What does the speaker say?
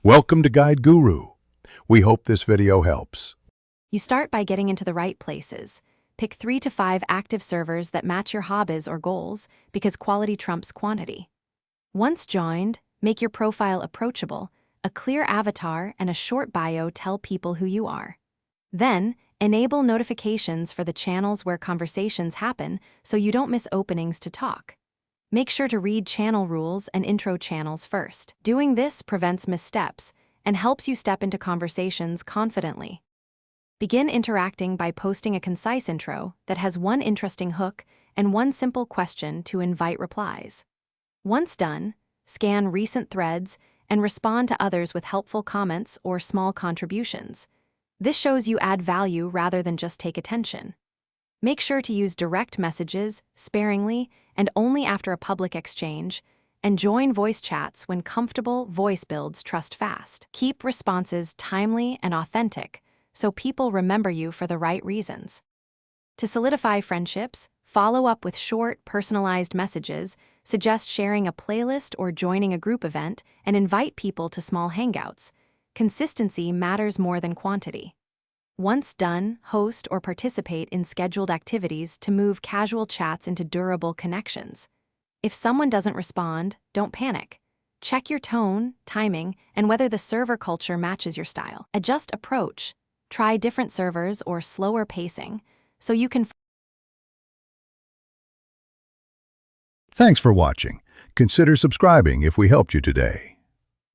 Welcome to Guide Guru. We hope this video helps. You start by getting into the right places. Pick 3 to 5 active servers that match your hobbies or goals because quality trumps quantity. Once joined, make your profile approachable. A clear avatar and a short bio tell people who you are. Then, enable notifications for the channels where conversations happen so you don't miss openings to talk. Make sure to read channel rules and intro channels first. Doing this prevents missteps and helps you step into conversations confidently. Begin interacting by posting a concise intro that has one interesting hook and one simple question to invite replies. Once done, scan recent threads and respond to others with helpful comments or small contributions. This shows you add value rather than just take attention. Make sure to use direct messages sparingly and only after a public exchange, and join voice chats when comfortable. Voice builds trust fast. Keep responses timely and authentic so people remember you for the right reasons. To solidify friendships, follow up with short, personalized messages, suggest sharing a playlist or joining a group event, and invite people to small hangouts. Consistency matters more than quantity. Once done, host or participate in scheduled activities to move casual chats into durable connections. If someone doesn't respond, don't panic. Check your tone, timing, and whether the server culture matches your style. Adjust approach. Try different servers or slower pacing so you can. Thanks for watching. Consider subscribing if we helped you today.